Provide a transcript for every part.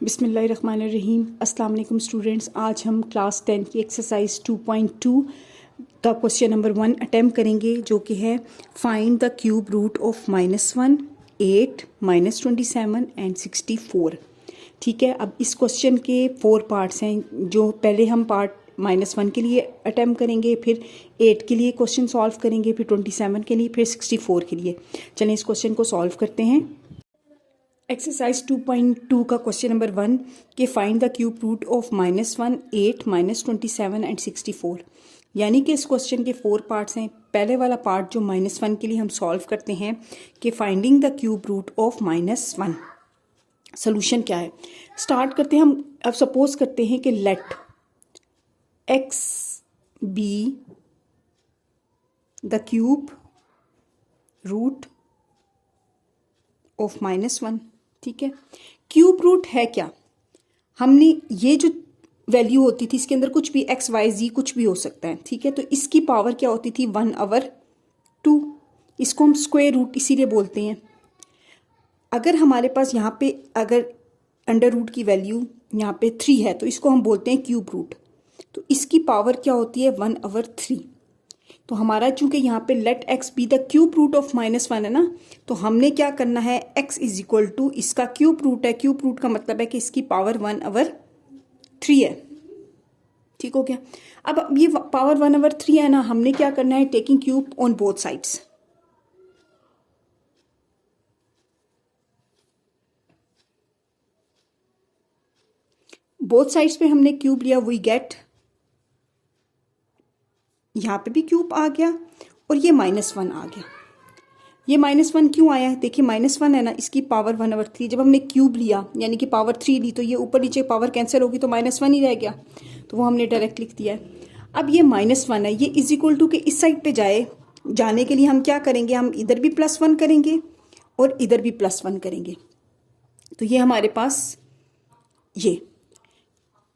बिस्मिल्लाहिर्रहमानिर्रहीम। अस्सलाम वालेकुम स्टूडेंट्स। आज हम क्लास 10 की एक्सरसाइज 2.2 का क्वेश्चन नंबर 1 अटैम्प्ट करेंगे, जो कि है find the cube root of -1, 8, -27 and 64। ठीक है, अब इस क्वेश्चन के 4 पार्ट्स हैं। जो पहले हम पार्ट -1 के लिए अटैम्प्ट करेंगे, फिर 8 के लिए क्वेश्चन सॉल्व करेंगे, फिर 27 के लिए, फिर 64 के लिए। चलें इस क्वेश्चन को सॉल्व करते हैं। एक्सरसाइज 2.2 का क्वेश्चन नंबर 1 के find the cube root of -1, 8, -27 and 64। यानी कि इस क्वेश्चन के 4 पार्ट्स हैं। पहले वाला पार्ट जो -1 के लिए हम सॉल्व करते हैं कि finding the cube root of -1। Solution क्या है, स्टार्ट करते हैं हम। अब सपोज करते हैं कि let x be the cube root of -1। ठीक है, क्यूब रूट है क्या? हमने ये जो वैल्यू होती थी, इसके अंदर कुछ भी x y z कुछ भी हो सकता है। ठीक है, तो इसकी पावर क्या होती थी? 1/2। इसको हम स्क्वायर रूट इसीलिए बोलते हैं। अगर हमारे पास यहाँ पे अगर अंडर रूट की वैल्यू यहाँ पे 3 है, तो इसको हम बोलते हैं क्यूब रूट। तो इसकी पावर क्या होती है? 1/3। तो हमारा चूंकि यहाँ पे let x be the cube root of -1 है ना, तो हमने क्या करना है, x इज इक्वल टू इसका क्यूब रूट है। क्यूब रूट का मतलब है कि इसकी पावर 1/3 है। ठीक हो गया। अब ये पावर 1/3 है ना, हमने क्या करना है, taking cube on both sides. Both sides पे हमने क्यूब लिया, वी गेट, यहाँ पे भी क्यूब आ गया और ये -1 आ गया। ये -1 क्यों आया है? देखिए -1 है ना, इसकी पावर 1/3। जब हमने क्यूब लिया यानी कि पावर 3 ली, तो ये ऊपर नीचे पावर कैंसिल होगी, तो -1 ही रह गया। तो वो हमने डायरेक्ट लिख दिया है। अब ये -1 है, ये इज इक्वल टू के इस साइड पे जाने के लिए हम क्या करेंगे, हम इधर भी +1 करेंगे और इधर भी +1 करेंगे। तो ये हमारे पास ये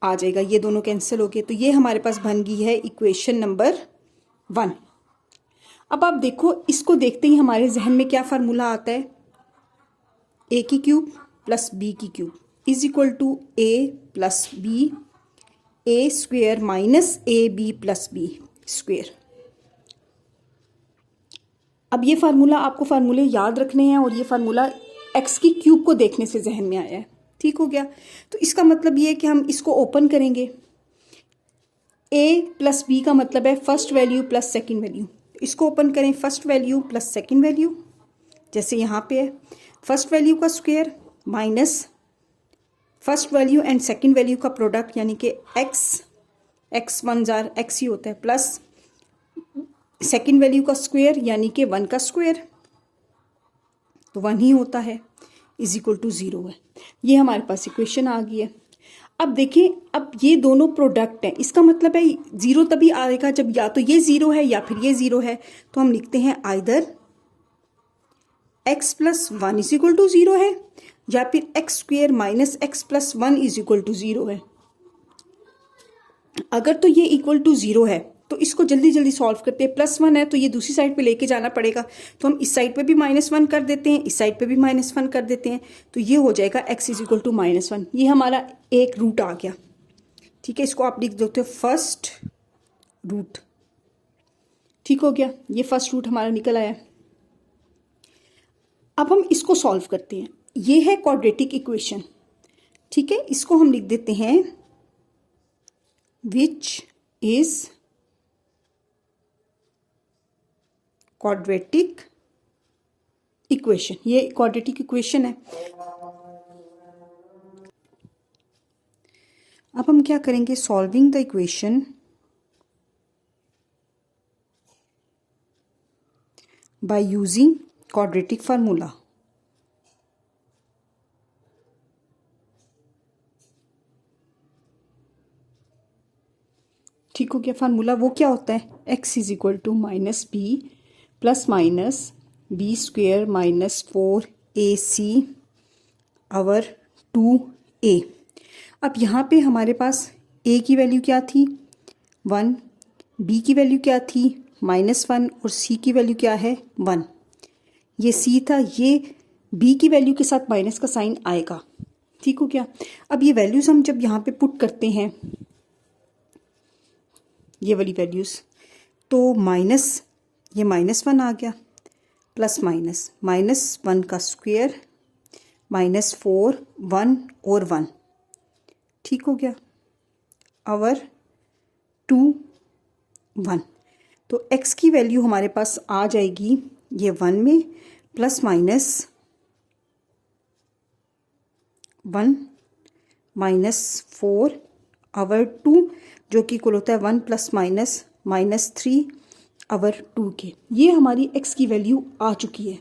आ जाएगा, ये दोनों कैंसिल हो गए। तो ये हमारे पास बन गई है इक्वेशन नंबर 1। अब आप देखो, इसको देखते ही हमारे जहन में क्या फार्मूला आता है, a की क्यूब प्लस b की cube is equal to a plus B, a square minus ab plus b square. अब ये फार्मूला आपको फार्मूले याद रखने हैं, और ये फार्मूला x की क्यूब को देखने से जहन में आया है। ठीक हो गया। तो इसका मतलब ये है कि हम इसको ओपन करेंगे। a प्लस बी का मतलब है first value plus second value. इसको ओपन करें, first value plus second value, जैसे यहाँ पे है फर्स्ट वैल्यू का square minus first value and second value का प्रोडक्ट, यानी कि x 1 जार x ही होता है, प्लस सेकंड वैल्यू का स्क्वायर यानी कि 1 का स्क्वायर, तो 1 ही होता है, इज इक्वल टू 0 है। ये हमारे पास इक्वेशन आ गई है। अब देखें, अब ये दोनों प्रोडक्ट हैं, इसका मतलब है 0 तभी आएगा जब या तो ये 0 है या फिर ये 0 है। तो हम लिखते हैं either x plus 1 is equal to 0 है, या फिर x square minus x plus 1 is equal to 0 है। अगर तो ये इक्वल टू 0 है, तो इसको जल्दी जल्दी सॉल्व करते हैं। +1 है तो ये दूसरी साइड पे लेके जाना पड़ेगा, तो हम इस साइड पे भी -1 कर देते हैं, इस साइड पे भी -1 कर देते हैं। तो ये हो जाएगा x इज इक्वल टू -1। ये हमारा एक रूट आ गया। ठीक है, इसको आप लिख देते हो फर्स्ट रूट। ठीक हो गया, ये फर्स्ट रूट हमारा निकल आया। अब हम इसको सॉल्व करते हैं। ये है क्वाड्रेटिक इक्वेशन। ठीक है, इसको हम लिख देते हैं विच इज क्वाड्रेटिक इक्वेशन। ये क्वाड्रेटिक इक्वेशन है। अब हम क्या करेंगे, solving the equation by using quadratic formula. ठीक हो गया। फार्मूला वो क्या होता है, x is equal to minus B plus minus B square minus 4ac over 2a। अब यहाँ पे हमारे पास a की वैल्यू क्या थी, 1, b की वैल्यू क्या थी, -1, और c की वैल्यू क्या है, 1। ये c था, ये b की वैल्यू के साथ माइनस का साइन आएगा। ठीक हो गया। अब ये वैल्यूज़ हम जब यहाँ पे पुट करते हैं, ये वाली वैल्यूज़, तो माइनस, ये -1 आ गया, प्लस -1 का स्क्वायर, -4, 1 और 1, ठीक हो गया, और 2, 1। तो x की वैल्यू हमारे पास आ जाएगी ये 1 में, प्लस -1 -4 और 2, जो कि कुल होता है 1 प्लस -3 और 2 के। ये हमारी x की वैल्यू आ चुकी है।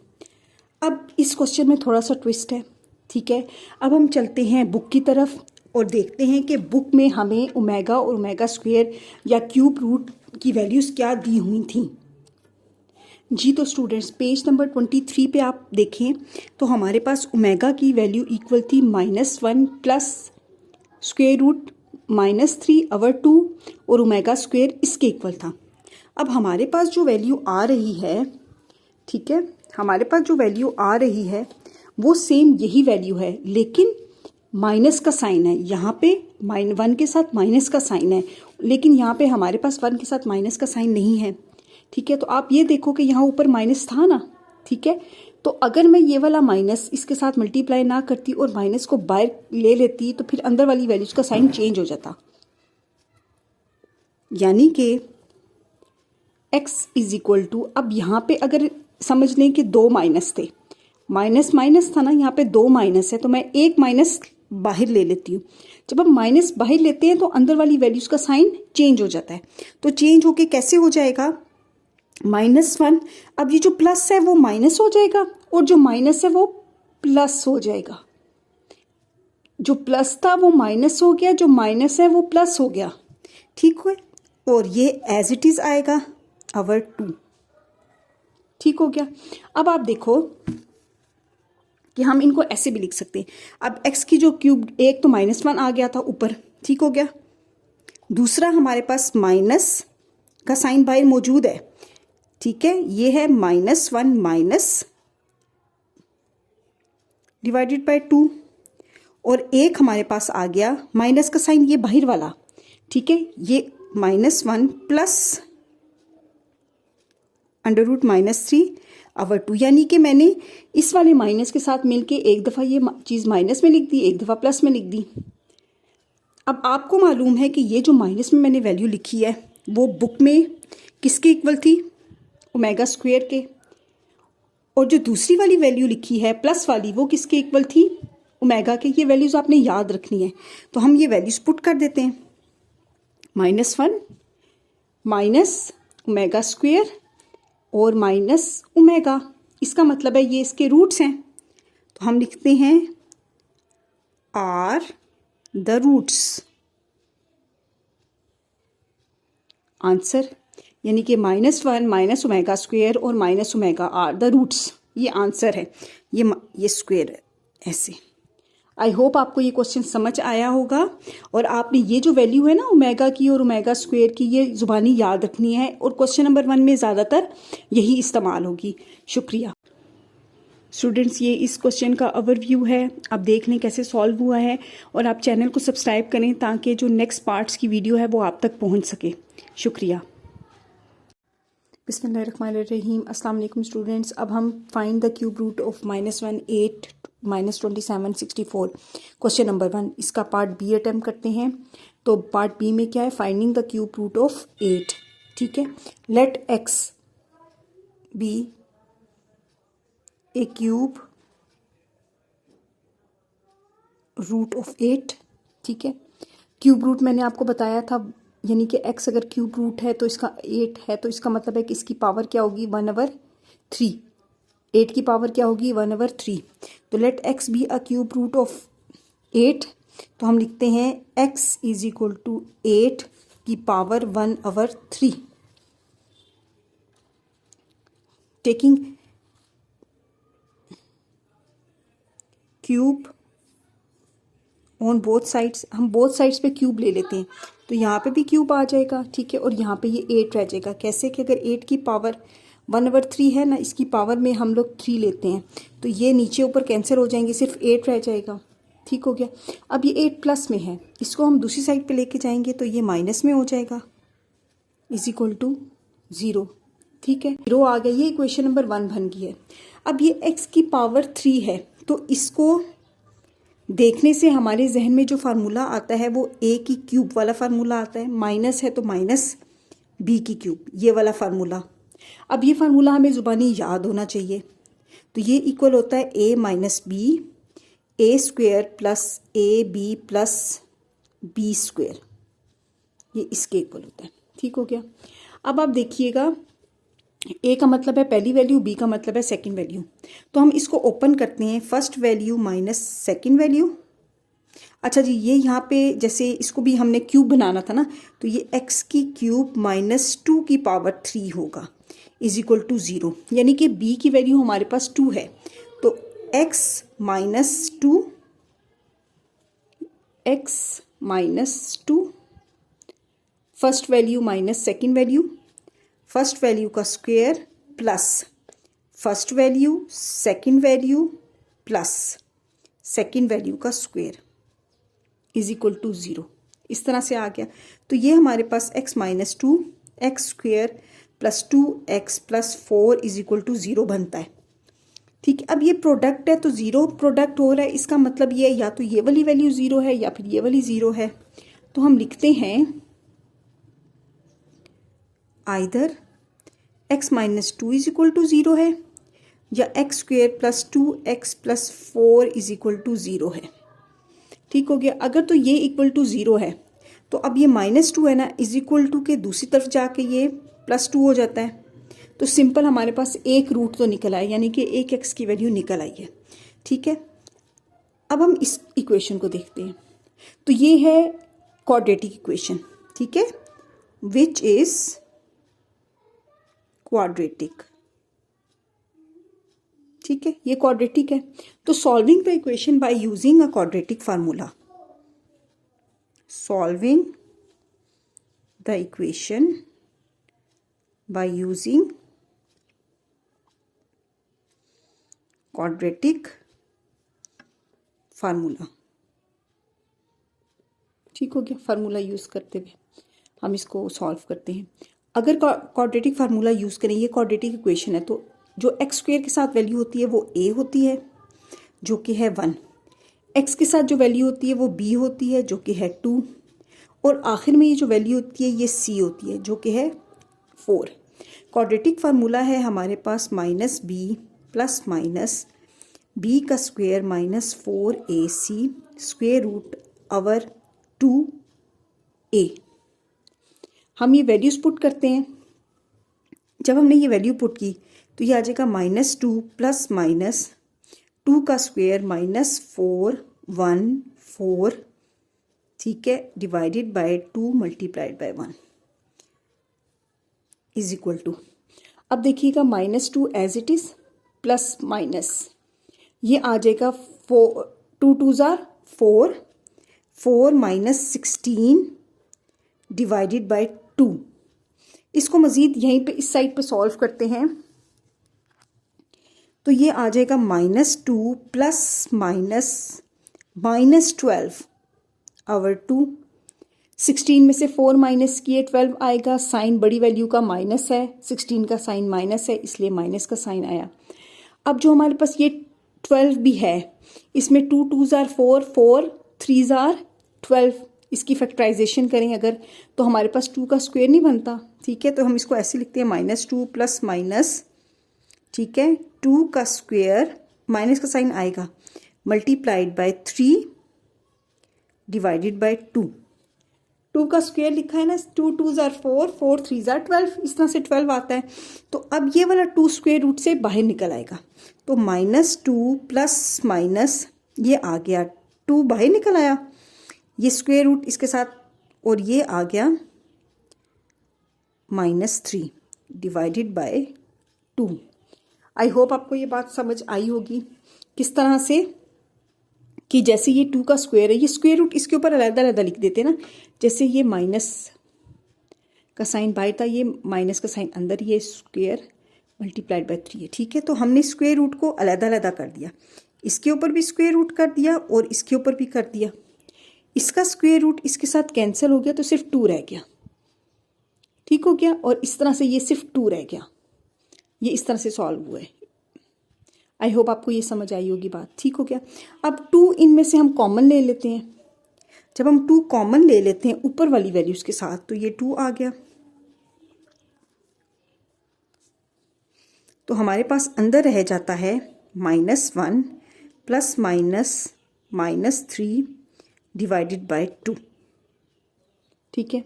अब इस क्वेश्चन में थोड़ा सा ट्विस्ट है, ठीक है। अब हम चलते हैं बुक की तरफ और देखते हैं कि बुक में हमें ओमेगा और ओमेगा स्क्वायर या क्यूब रूट की वैल्यूज़ क्या दी हुई थी जी। तो स्टूडेंट्स पेज नंबर 23 पे आप देखें तो हमारे पास ओमेगा की वैल्यू इक्वल थी -1 प्लस स्क्वायर रूट -3 और 2, और ओमेगा स्क्वायर इसके इक्वल था। अब हमारे पास जो वैल्यू आ रही है, ठीक है, हमारे पास जो वैल्यू आ रही है वो सेम यही वैल्यू है, लेकिन माइनस का साइन है यहाँ पे, 1 के साथ माइनस का साइन है, लेकिन यहाँ पे हमारे पास 1 के साथ माइनस का साइन नहीं है, ठीक है। तो आप ये देखो कि यहाँ ऊपर माइनस था ना, ठीक है। तो अगर मैं ये वाला माइनस इसके साथ मल्टीप्लाई ना करती और माइनस को बाहर ले लेती तो फिर अंदर वाली वैल्यूज का साइन चेंज हो जाता, यानी कि x इज इक्वल टू, अब यहाँ पे अगर समझ लें कि 2 माइनस थे, माइनस था ना, यहाँ पे 2 माइनस है, तो मैं एक माइनस बाहर ले लेती हूँ। जब हम माइनस बाहर लेते हैं तो अंदर वाली वैल्यूज का साइन चेंज हो जाता है। तो चेंज होके कैसे हो जाएगा, -1, अब ये जो प्लस है वो माइनस हो जाएगा और जो माइनस है वो प्लस हो जाएगा। जो प्लस था वो माइनस हो गया, जो माइनस है वो प्लस हो गया, ठीक है। और ये एज इट इज आएगा और 2, ठीक हो गया। अब आप देखो कि हम इनको ऐसे भी लिख सकते हैं। अब x की जो क्यूब, एक तो -1 आ गया था ऊपर, ठीक हो गया, दूसरा हमारे पास माइनस का साइन बाहर मौजूद है, ठीक है, ये है -1 माइनस डिवाइडेड बाय 2, और एक हमारे पास आ गया माइनस का साइन ये बाहर वाला, ठीक है, ये -1 प्लस √-3 और 2, यानी कि मैंने इस वाले माइनस के साथ मिलके एक दफ़ा ये चीज़ माइनस में लिख दी, एक दफ़ा प्लस में लिख दी। अब आपको मालूम है कि ये जो माइनस में मैंने वैल्यू लिखी है वो बुक में किसके इक्वल थी, ओमेगा स्क्वायर के, और जो दूसरी वाली वैल्यू लिखी है प्लस वाली वो किसके इक्वल थी, ओमेगा के। ये वैल्यूज़ आपने याद रखनी है, तो हम ये वैल्यूज़ पुट कर देते हैं, -1 माइनस ओमेगा स्क्वायर और माइनस ओमेगा, इसका मतलब है ये इसके रूट्स हैं, तो हम लिखते हैं आर द रूट्स, आंसर, यानी कि -1 माइनस ओमेगा स्क्वायर और minus omega are the roots, ये आंसर है, ये स्क्वायर है ऐसे। आई होप आपको ये क्वेश्चन समझ आया होगा और आपने ये जो वैल्यू है ना ओमेगा की और ओमेगा स्क्वायर की, ये जुबानी याद रखनी है और क्वेश्चन नंबर 1 में ज़्यादातर यही इस्तेमाल होगी। शुक्रिया स्टूडेंट्स, ये इस क्वेश्चन का ओवरव्यू है, आप देख लें कैसे सॉल्व हुआ है, और आप चैनल को सब्सक्राइब करें ताकि जो नेक्स्ट पार्ट्स की वीडियो है वो आप तक पहुँच सके। शुक्रिया। बिस्मिल्लाहिर्रहमानिर्रहीम। अस्सलाम वालेकुम स्टूडेंट्स। अब हम find the cube root of -1, 8, -27, 64, question number 1, इसका पार्ट बी अटेम्प्ट करते हैं। तो पार्ट बी में क्या है, finding the cube root of 8, ठीक है। Let x be a cube root of 8, ठीक है। क्यूब रूट मैंने आपको बताया था, यानी कि x अगर क्यूब रूट है तो इसका 8 है, तो इसका मतलब है कि इसकी पावर क्या होगी, 1/3। 8 की पावर क्या होगी, 1/3। तो let x be a cube root of 8, तो हम लिखते हैं x इज इक्वल टू 8 की power 1/3, taking cube on both sides. हम बोथ साइड्स पे क्यूब ले लेते हैं, तो यहाँ पे भी क्यूब आ जाएगा, ठीक है, और यहाँ पे ये 8 रह जाएगा। कैसे कि अगर 8 की पावर 1/3 है ना, इसकी पावर में हम लोग 3 लेते हैं, तो ये नीचे ऊपर कैंसिल हो जाएंगे, सिर्फ 8 रह जाएगा, ठीक हो गया। अब ये 8 प्लस में है, इसको हम दूसरी साइड पे लेके जाएंगे तो ये माइनस में हो जाएगा, इज इक्वल टू 0। ठीक है, 0 आ गया, ये इक्वेशन नंबर 1 बन गई है। अब ये x की पावर 3 है, तो इसको देखने से हमारे जहन में जो फार्मूला आता है वो a की क्यूब वाला फार्मूला आता है, माइनस है तो माइनस b की क्यूब, ये वाला फार्मूला। अब ये फार्मूला हमें ज़ुबानी याद होना चाहिए, तो ये इक्वल होता है a minus B A square plus A B plus B square, ये इसके इक्वल होता है। ठीक हो गया। अब आप देखिएगा, ए का मतलब है पहली वैल्यू, बी का मतलब है सेकंड वैल्यू, तो हम इसको ओपन करते हैं, first value minus second value. अच्छा जी, ये यहाँ पे जैसे इसको भी हमने क्यूब बनाना था ना, तो ये x की क्यूब माइनस 2 की पावर 3 होगा, इज इक्वल टू 0, यानी कि b की वैल्यू हमारे पास 2 है, तो x minus 2, first value minus second value, first value का square plus first value, second value plus second value का स्क्वायर इज इक्वल टू 0। इस तरह से आ गया। तो ये हमारे पास x minus 2 x square plus 2x plus 4 is equal to 0 बनता है। ठीक है, अब ये प्रोडक्ट है तो 0 प्रोडक्ट हो रहा है, इसका मतलब ये या तो ये वाली वैल्यू 0 है या फिर ये वाली 0 है। तो हम लिखते हैं either x minus 2 is equal to 0 है या x square plus 2x plus 4 is equal to 0 है। ठीक हो गया। अगर तो ये इक्वल टू 0 है तो अब ये माइनस 2 है ना, इज इक्वल टू के दूसरी तरफ जाके ये प्लस 2 हो जाता है, तो सिंपल हमारे पास एक रूट तो निकल आया, यानी कि एक x की वैल्यू निकल आई है। ठीक है, अब हम इस इक्वेशन को देखते हैं। तो ये है क्वाड्रेटिक इक्वेशन, ठीक है, विच इज क्वाड्रेटिक। ठीक है, ये क्वाड्रेटिक है। तो solving the equation by using a quadratic formula, solving the equation by using quadratic formula. ठीक हो गया, फार्मूला यूज करते हुए हम इसको सॉल्व करते हैं। अगर क्वाड्रेटिक फार्मूला यूज करें, ये क्वाड्रेटिक इक्वेशन है, तो जो एक्स स्क्वेयर के साथ वैल्यू होती है वो a होती है जो कि है 1, x के साथ जो वैल्यू होती है वो b होती है जो कि है 2, और आखिर में ये जो वैल्यू होती है ये c होती है जो कि है 4। क्वाड्रेटिक फार्मूला है हमारे पास minus B plus minus B का square minus 4ac square root over 2a। हम ये वैल्यूज पुट करते हैं। जब हमने ये वैल्यू पुट की तो ये आ जाएगा माइनस 2 प्लस माइनस 2 का स्क्वेयर माइनस 4 1 4, ठीक है, divided by 2 multiplied by 1 is equal to, अब देखिएगा minus 2 as it is plus minus, ये आ जाएगा 4 2 2 जार 4 4 माइनस 16 डिवाइडेड बाय 2। इसको मजीद यहीं पे इस साइड पे सॉल्व करते हैं तो ये आ जाएगा minus 2 plus minus minus 12 over 2। 16 में से 4 माइनस किए 12 आएगा, साइन बड़ी वैल्यू का माइनस है, 16 का साइन माइनस है, इसलिए माइनस का साइन आया। अब जो हमारे पास ये 12 भी है, इसमें 2 2 जार 4 4 3 जार 12, इसकी फैक्टराइजेशन करें अगर तो हमारे पास 2 का स्क्वायर नहीं बनता। ठीक है, तो हम इसको ऐसे लिखते हैं माइनस 2 प्लस माइनस, ठीक है, 2 का स्क्वायर, माइनस का साइन आएगा, मल्टीप्लाइड बाय 3 डिवाइडेड बाय 2। 2 का स्क्वायर लिखा है ना, 2 2 जार 4 4 3 जार 12, इस तरह से 12 आता है। तो अब ये वाला 2 स्क्वायर रूट से बाहर निकल आएगा, तो माइनस 2 प्लस माइनस ये आ गया 2 बाहर निकल आया, ये स्क्वायर रूट इसके साथ, और ये आ गया minus 3 divided by 2। I hope आपको ये बात समझ आई होगी किस तरह से कि जैसे ये 2 का स्क्वायर है, ये स्क्वायर रूट इसके ऊपर अलग-अलग लिख देते हैं ना, जैसे ये माइनस का साइन बाहर था, ये माइनस का साइन अंदर, ये स्क्वायर मल्टीप्लाइड बाय 3 है। ठीक है, तो हमने स्क्वायर रूट को अलग-अलग कर दिया। इसके ऊपर भी स्क्वायर रूट कर दिया और इसके ऊपर भी कर दिया। इसका स्क्वायर रूट इसके साथ कैंसिल हो गया तो सिर्फ 2 रह गया। ठीक हो गया। और इस तरह से ये सिर्फ 2 रह गया। ये इस तरह से सॉल्व हुआ है। आई होप आपको ये समझ आई होगी बात। ठीक हो गया। अब 2 इनमें से हम कॉमन ले लेते हैं। जब हम 2 कॉमन ले लेते हैं ऊपर वाली वैल्यूज के साथ तो ये 2 आ गया। तो हमारे पास अंदर रह जाता है -1 प्लस -3 डिवाइडेड बाय 2। ठीक है।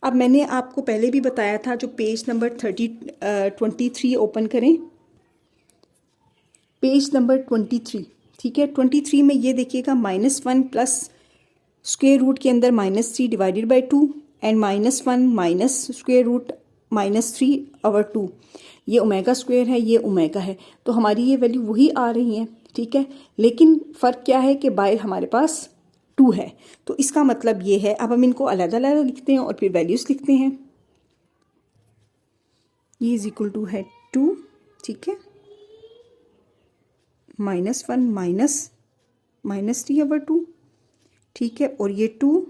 अब मैंने आपको पहले भी बताया था, जो पेज नंबर 23 ओपन करें, पेज नंबर 23। ठीक है। 23 में ये देखिएगा -1 प्लस स्क्वायर रूट के अंदर -3 divided by 2 and -1 minus square root -3/2। ये ओमेगा स्क्वायर है, ये ओमेगा है। तो हमारी ये वैल्यू वही आ रही है। ठीक है। लेकिन फ़र्क क्या है कि बाय हमारे पास 2 है। तो इसका मतलब ये है, अब हम इनको अलग अलग लिखते हैं और फिर वैल्यूज़ लिखते हैं। ये इज इक्वल टू है 2। ठीक है। -1 माइनस -3/2। ठीक है। और ये 2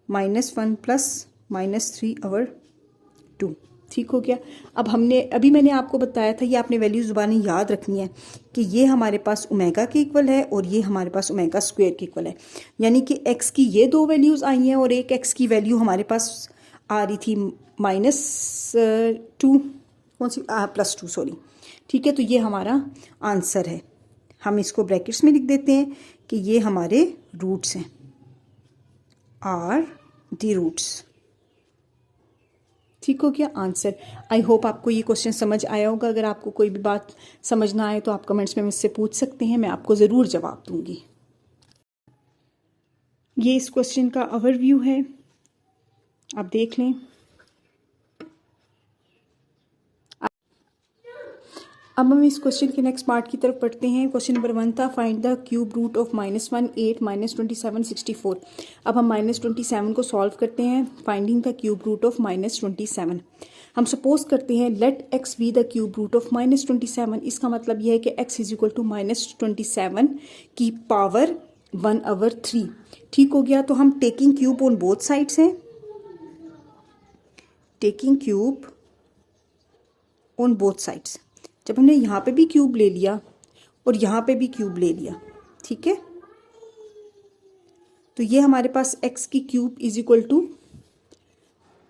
-1 प्लस -3/2। ठीक हो गया। अब अभी मैंने आपको बताया था, ये आपने वैल्यू ज़ुबानी याद रखनी है कि ये हमारे पास ओमेगा के इक्वल है और ये हमारे पास ओमेगा स्क्वायर के इक्वल है। यानी कि एक्स की ये 2 वैल्यूज़ आई हैं और एक एक्स की वैल्यू हमारे पास आ रही थी -2, कौन सी +2 सॉरी। ठीक है। तो ये हमारा आंसर है। हम इसको ब्रैकेट्स में लिख देते हैं कि ये हमारे रूट्स हैं, आर दी रूट्स। ठीक हो गया आंसर। आई होप आपको ये क्वेश्चन समझ आया होगा। अगर आपको कोई भी बात समझ ना आए तो आप कमेंट्स में मुझसे पूछ सकते हैं, मैं आपको ज़रूर जवाब दूंगी। ये इस क्वेश्चन का ओवरव्यू है, आप देख लें। अब हम इस क्वेश्चन के नेक्स्ट पार्ट की तरफ पढ़ते हैं। क्वेश्चन नंबर 1 था, find the cube root of -1 8 -27 64। अब हम -27 को सॉल्व करते हैं। Finding the cube root of -27। हम सपोज करते हैं let x be the cube root of -27। इसका मतलब यह है कि x इज इक्वल टू -27 की पावर 1/3। ठीक हो गया। तो हम taking cube on both sides हैं, taking cube on both sides. जब हमने यहाँ पे भी क्यूब ले लिया और यहाँ पे भी क्यूब ले लिया, ठीक है, तो ये हमारे पास x की क्यूब इज इक्वल टू,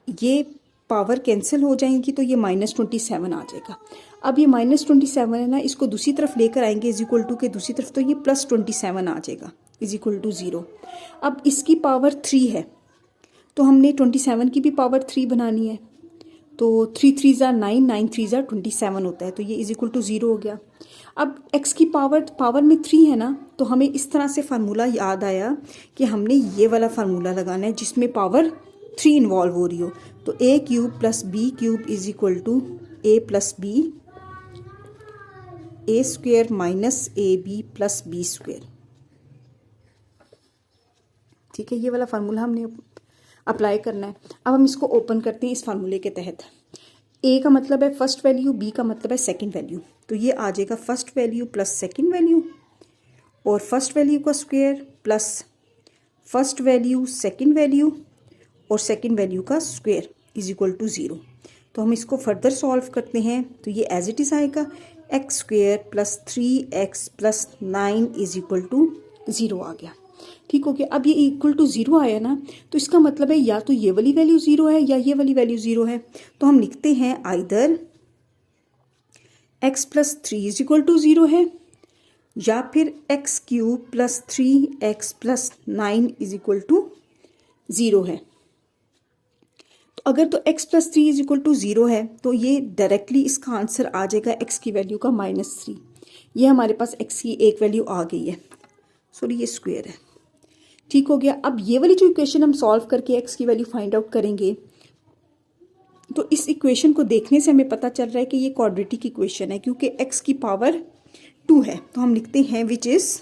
ये पावर कैंसिल हो जाएंगी तो ये -27 आ जाएगा। अब ये -27 है ना, इसको दूसरी तरफ लेकर आएंगे इज इक्वल टू के दूसरी तरफ, तो ये +27 आ जाएगा इज इक्वल टू 0। अब इसकी पावर 3 है तो हमने 27 की भी पावर 3 बनानी है। तो 3 3 9, 9 3 27 होता है, तो ये इज इक्वल टू 0 हो गया। अब x की पावर में 3 है ना, तो हमें इस तरह से फार्मूला याद आया कि हमने ये वाला फार्मूला लगाना है जिसमें पावर 3 इन्वॉल्व हो रही हो। तो a cube plus b cube is equal to a plus B, a square minus A B plus B square. ठीक है। ये वाला फार्मूला हमने अप्लाई करना है। अब हम इसको ओपन करते हैं इस फार्मूले के तहत। a का मतलब है फर्स्ट वैल्यू, b का मतलब है सेकंड वैल्यू। तो ये आ जाएगा first value plus second value, और फर्स्ट वैल्यू का square plus first value second value और सेकंड वैल्यू का स्क्वायर इज इक्वल टू 0। तो हम इसको फर्दर सॉल्व करते हैं तो ये एज इट इज़ आएगा x square plus 3x plus 9 is equal to 0 आ गया। ठीक हो गया। अब ये इक्वल टू 0 आया ना, तो इसका मतलब है या तो ये वाली वैल्यू 0 है या ये वाली वैल्यू 0 है। तो हम लिखते हैं either x plus 3 is equal to 0 है या फिर x cube plus 3x plus 9 is equal to 0 है। तो अगर तो x plus 3 is equal to 0 है तो ये डायरेक्टली इसका आंसर आ जाएगा x की वैल्यू का -3। ये हमारे पास x की एक वैल्यू आ गई है, सॉरी ये स्क्वायर है। ठीक हो गया। अब ये वाली जो इक्वेशन हम सॉल्व करके x की वैल्यू फाइंड आउट करेंगे, तो इस इक्वेशन को देखने से हमें पता चल रहा है कि ये क्वाड्रेटिक इक्वेशन है, क्योंकि x की पावर 2 है। तो हम लिखते हैं विच इज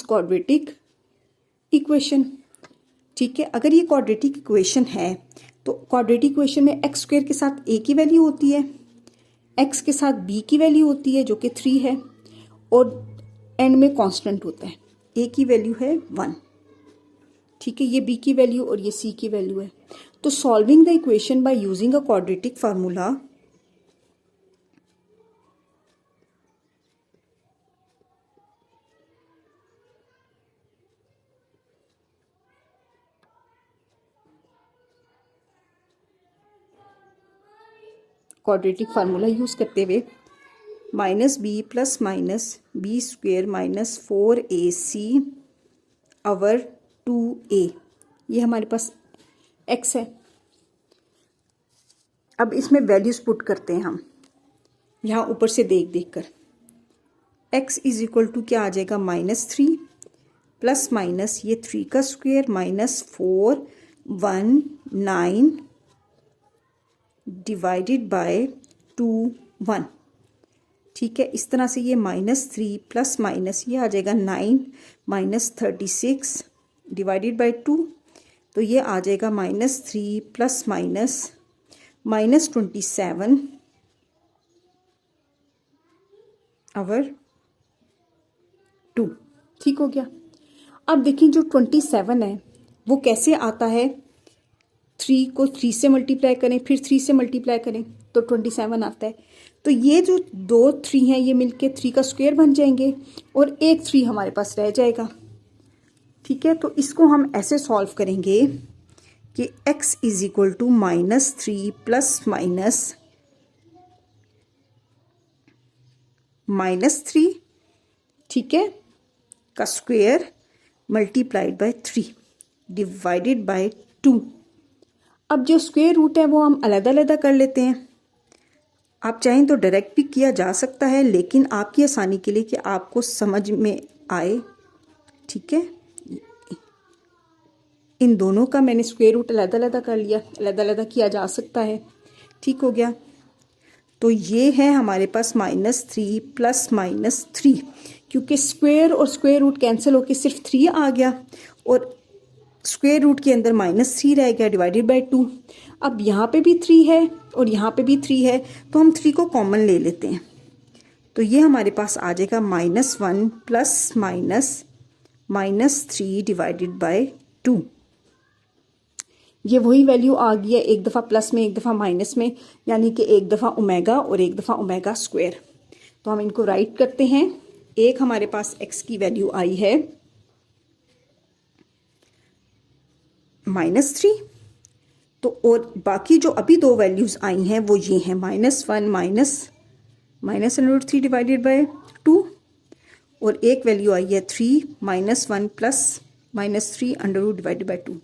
क्वाड्रेटिक इक्वेशन। ठीक है, अगर ये क्वाड्रेटिक इक्वेशन है तो क्वाड्रेटिक इक्वेशन में एक्स स्क्वायर के साथ ए की वैल्यू होती है, एक्स के साथ बी की वैल्यू होती है जो कि 3 है, और एंड में कांस्टेंट होता है। ए की वैल्यू है 1, ठीक है, ये बी की वैल्यू और ये सी की वैल्यू है। तो solving the equation by using a quadratic formula, quadratic formula use करते हुए minus B plus minus B square minus 4ac over 2a, ये हमारे पास x है। अब इसमें वैल्यूज पुट करते हैं हम यहाँ ऊपर से देख देख कर। x इज इक्वल टू क्या आ जाएगा, -3 प्लस माइनस ये 3 का स्क्वेयर माइनस 4 1 9 डिवाइडेड बाय 2 1, ठीक है। इस तरह से ये -3 प्लस माइनस ये आ जाएगा 9 माइनस 36 डिवाइडेड बाय 2, तो ये आ जाएगा -3 प्लस माइनस -27 ओवर 2, ठीक हो गया। अब देखिए जो 27 है वो कैसे आता है, 3 को 3 से मल्टीप्लाई करें फिर 3 से मल्टीप्लाई करें तो 27 आता है। तो ये जो 2 3 हैं ये मिलके 3 का स्क्वायर बन जाएंगे और एक 3 हमारे पास रह जाएगा, ठीक है। तो इसको हम ऐसे सॉल्व करेंगे कि x is equal to -3 plus -3, ठीक है, का square multiplied by 3 divided by 2। अब जो स्क्वायर रूट है वो हम अलग अलग कर लेते हैं। आप चाहें तो डायरेक्ट भी किया जा सकता है, लेकिन आपकी आसानी के लिए कि आपको समझ में आए, ठीक है, इन दोनों का मैंने स्क्वायर रूट अलग अलग कर लिया, अलग अलग किया जा सकता है, ठीक हो गया। तो ये है हमारे पास -3 प्लस -3, क्योंकि स्क्वायर और स्क्वायर रूट कैंसिल होकर सिर्फ 3 आ गया और स्क्वायर रूट के अंदर -3 रह गया डिवाइडेड बाय 2। अब यहाँ पे भी 3 है और यहाँ पे भी 3 है, तो हम 3 को कॉमन ले लेते हैं। तो ये हमारे पास आ जाएगा -1 प्लस -3 डिवाइडेड बाय 2। ये वही वैल्यू आ गई है, एक दफ़ा प्लस में एक दफ़ा माइनस में, यानी कि एक दफ़ा ओमेगा और एक दफ़ा ओमेगा स्क्वायर। तो हम इनको राइट करते हैं। एक हमारे पास x की वैल्यू आई है -3, तो और बाकी जो अभी 2 वैल्यूज आई हैं वो ये हैं -1 -√3 डिवाइडेड बाय 2 और एक वैल्यू आई है 3 -1 प्लस -3 √ डिवाइडेड बाय 2।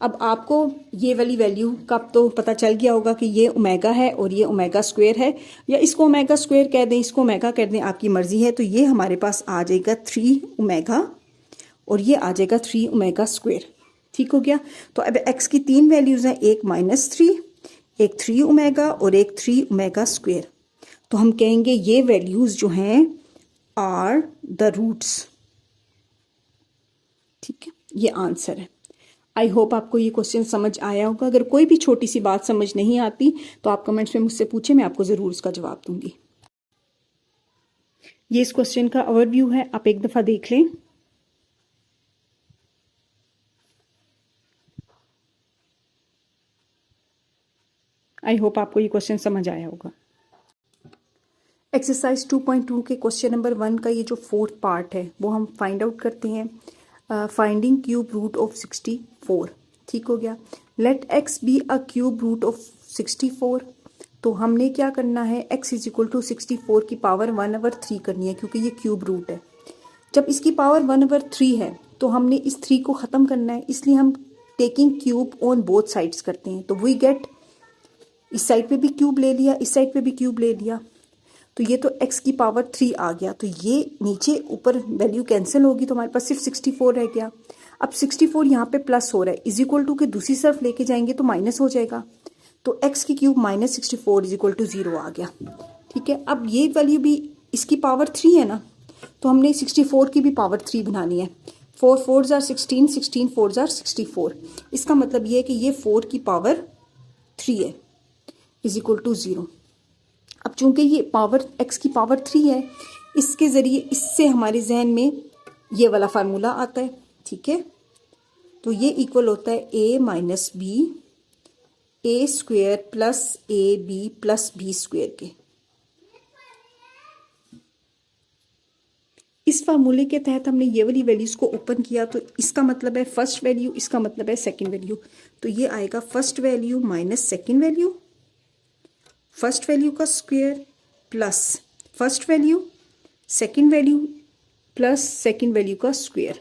अब आपको ये वाली वैल्यू का तो पता चल गया होगा कि ये ओमेगा है और ये ओमेगा स्क्वायर है, या इसको ओमेगा स्क्वायर कह दें, इसको ओमेगा कह दें, आपकी मर्जी है। तो ये हमारे पास आ जाएगा 3 ओमेगा और ये आ जाएगा 3 ओमेगा स्क्वायर, ठीक हो गया। तो अब x की 3 वैल्यूज हैं, एक -3, एक 3 ओमेगा और एक 3 ओमेगा स्क्वायर। तो हम कहेंगे ये वैल्यूज जो हैं आर द रूट्स, ठीक है, ये आंसर है। आई होप आपको ये क्वेश्चन समझ आया होगा। अगर कोई भी छोटी सी बात समझ नहीं आती तो आप कमेंट्स में मुझसे पूछें, मैं आपको ज़रूर उसका जवाब दूंगी। ये इस क्वेश्चन का ओवरव्यू है, आप एक दफ़ा देख लें। आई होप आपको ये क्वेश्चन समझ आया होगा। एक्सरसाइज 2.2 के क्वेश्चन नंबर 1 का ये जो 4th पार्ट है वो हम फाइंड आउट करते हैं। फाइंडिंग क्यूब रूट ऑफ 64, ठीक हो गया। Let x be a cube root of 64। तो हमने क्या करना है, x इज इक्वल टू 64 की पावर 1/3 करनी है, क्योंकि ये क्यूब रूट है। जब इसकी पावर 1/3 है तो हमने इस 3 को ख़त्म करना है, इसलिए हम taking cube on both sides करते हैं। तो वी गेट, इस साइड पे भी क्यूब ले लिया, इस साइड पे भी क्यूब ले लिया, तो ये तो x की पावर 3 आ गया। तो ये नीचे ऊपर वैल्यू कैंसिल होगी तो हमारे पास सिर्फ 64 रह गया। अब 64 यहाँ पे प्लस हो रहा है, इज इक्वल टू के दूसरी तरफ लेके जाएंगे तो माइनस हो जाएगा। तो x की क्यूब -64 इज इक्वल टू 0 आ गया, ठीक है। अब ये वैल्यू भी इसकी पावर 3 है ना, तो हमने 64 की भी पावर 3 बनानी है। 4 4 जार 16, 16 4 जार 64। इसका मतलब ये है कि ये 4 की पावर 3 है, इज इक्वल टू 0। अब चूंकि ये पावर x की पावर 3 है, इसके ज़रिए इससे हमारे जहन में ये वाला फार्मूला आता है, ठीक है। तो ये इक्वल होता है a minus B A square plus A B plus B square के। इस फार्मूले के तहत हमने ये वाली वैल्यूज़ को ओपन किया, तो इसका मतलब है फर्स्ट वैल्यू, इसका मतलब है सेकंड वैल्यू। तो ये आएगा first value minus second value, first value का square plus first value, second value plus second value का स्क्वायर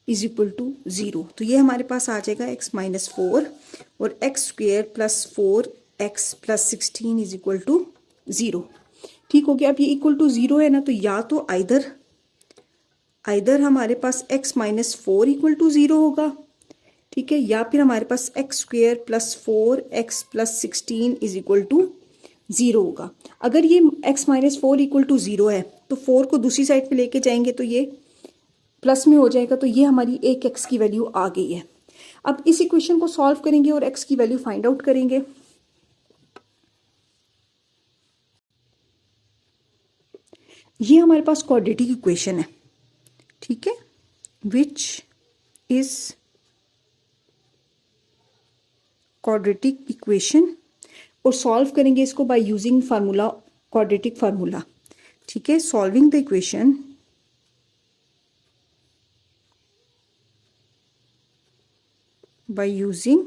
इज इक्वल टू 0। तो ये हमारे पास आ जाएगा x माइनस 4 और x square plus 4x plus 16 is equal to 0। ठीक हो गया। अब ये इक्वल टू 0 है ना, तो या तो आइदर हमारे पास x माइनस 4 इक्वल टू 0 होगा, ठीक है, या फिर हमारे पास x square plus 4x plus 16 is equal to 0 होगा। अगर ये x माइनस 4 इक्वल टू 0 है तो 4 को दूसरी साइड पे लेके जाएंगे तो ये प्लस में हो जाएगा, तो ये हमारी एक x की वैल्यू आ गई है। अब इस इक्वेशन को सॉल्व करेंगे और x की वैल्यू फाइंड आउट करेंगे। ये हमारे पास क्वाड्रेटिक इक्वेशन है, ठीक है, विच इज क्वाड्रेटिक इक्वेशन, और सॉल्व करेंगे इसको by using formula, quadratic formula, ठीक है। Solving the equation by using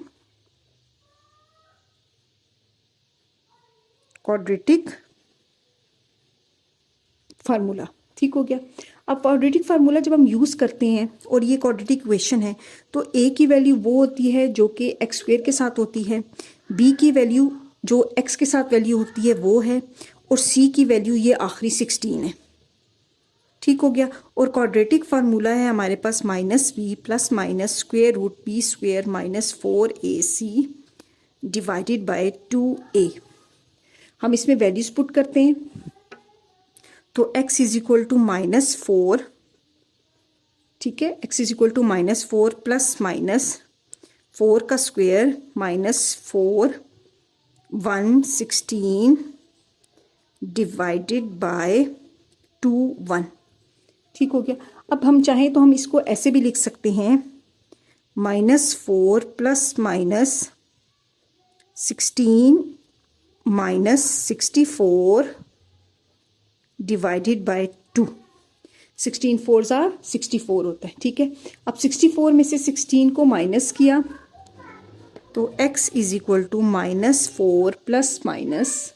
quadratic formula. ठीक हो गया। अब क्वाड्रेटिक फार्मूला जब हम यूज़ करते हैं और ये क्वाड्रेटिक इक्वेशन है, तो a की वैल्यू वो होती है जो कि एक्स स्क्वायर के साथ होती है, b की वैल्यू जो x के साथ वैल्यू होती है वो है, और c की वैल्यू ये आखिरी 16 है। ठीक हो गया। और क्वाड्रेटिक फार्मूला है हमारे पास minus B plus minus square root B square minus 4ac divided by 2a। हम इसमें वैल्यूज पुट करते हैं, तो x is equal to minus 4, ठीक है, x is equal to minus 4 plus minus 4 का स्क्वेयर माइनस 4 116 डिवाइडेड बाय 2 1। ठीक हो गया। अब हम चाहें तो हम इसको ऐसे भी लिख सकते हैं, -4 plus minus 16 minus 64 divided by 2। 16 4 ज़ा 64 होता है, ठीक है। अब 64 में से 16 को माइनस किया तो x is equal to -4 plus minus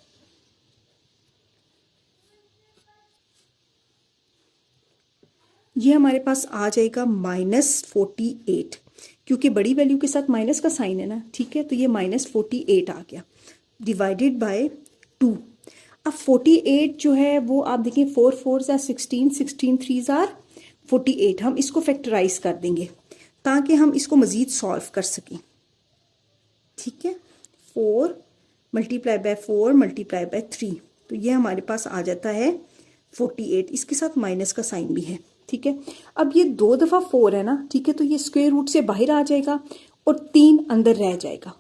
ये हमारे पास आ जाएगा -48, क्योंकि बड़ी वैल्यू के साथ माइनस का साइन है ना, ठीक है, तो ये -48 आ गया डिवाइडेड बाय 2। अब 48 जो है वो आप देखें 4 4 ज़ा 16, 16 3 ज़ा 48। हम इसको फैक्टराइज कर देंगे ताकि हम इसको मज़ीद सॉल्व कर सकें, ठीक है। 4 मल्टीप्लाई बाय 4 मल्टीप्लाई बाय 3, तो ये हमारे पास आ जाता है 48। इसके साथ माइनस का साइन भी है, ठीक है। अब ये 2 दफ़ा 4 है ना, ठीक है, तो ये स्क्वायर रूट से बाहर आ जाएगा और 3 अंदर रह जाएगा।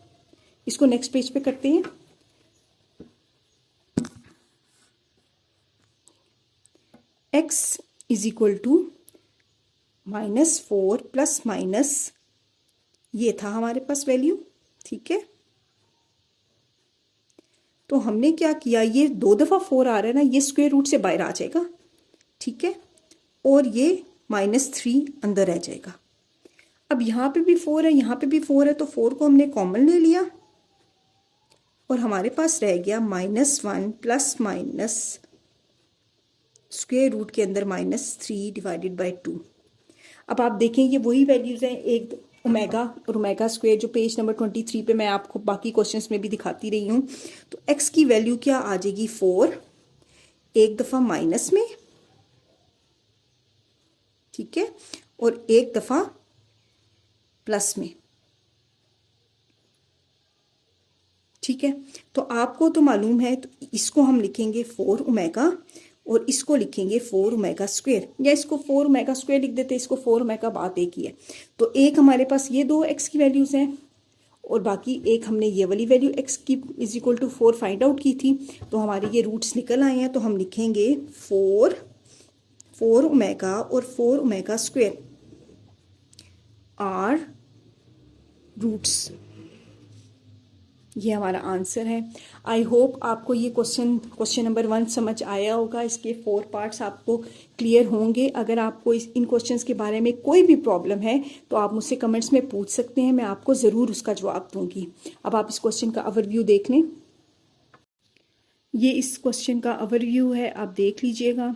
इसको नेक्स्ट पेज पे करते हैं। x is equal to -4 plus minus ये था हमारे पास वैल्यू, ठीक है। तो हमने क्या किया, ये 2 दफ़ा 4 आ रहा है ना, ये स्क्वायर रूट से बाहर आ जाएगा, ठीक है, और ये -3 अंदर रह जाएगा। अब यहाँ पे भी 4 है, यहाँ पे भी 4 है, तो 4 को हमने कॉमन ले लिया और हमारे पास रह गया -1 प्लस माइनस स्क्वायर रूट के अंदर -3 डिवाइडेड बाय 2। अब आप देखें ये वही वैल्यूज़ हैं, एक ओमेगा और ओमेगा स्क्वायर, जो पेज नंबर 23 पे मैं आपको बाकी क्वेश्चंस में भी दिखाती रही हूँ। तो x की वैल्यू क्या आ जाएगी 4, एक दफ़ा माइनस में, ठीक है, और एक दफ़ा प्लस में, ठीक है। तो आपको तो मालूम है, तो इसको हम लिखेंगे 4 ओमेगा और इसको लिखेंगे 4 ओमेगा स्क्वायर, या इसको 4 ओमेगा स्क्वायर लिख देते, इसको 4 ओमेगा, बात एक ही है। तो एक हमारे पास ये दो एक्स की वैल्यूज़ हैं और बाकी एक हमने ये वाली वैल्यू एक्स की is equal to 4 find out की थी। तो हमारे ये रूट्स निकल आए हैं, तो हम लिखेंगे 4 ओमेगा और 4 ओमेगा स्क्वायर आर रूट्स। ये हमारा आंसर है। आई होप आपको ये क्वेश्चन नंबर 1 समझ आया होगा। इसके 4 पार्ट्स आपको क्लियर होंगे। अगर आपको इन क्वेश्चंस के बारे में कोई भी प्रॉब्लम है तो आप मुझसे कमेंट्स में पूछ सकते हैं, मैं आपको ज़रूर उसका जवाब दूंगी। अब आप इस क्वेश्चन का ओवरव्यू देख लें। ये इस क्वेश्चन का ओवरव्यू है, आप देख लीजिएगा।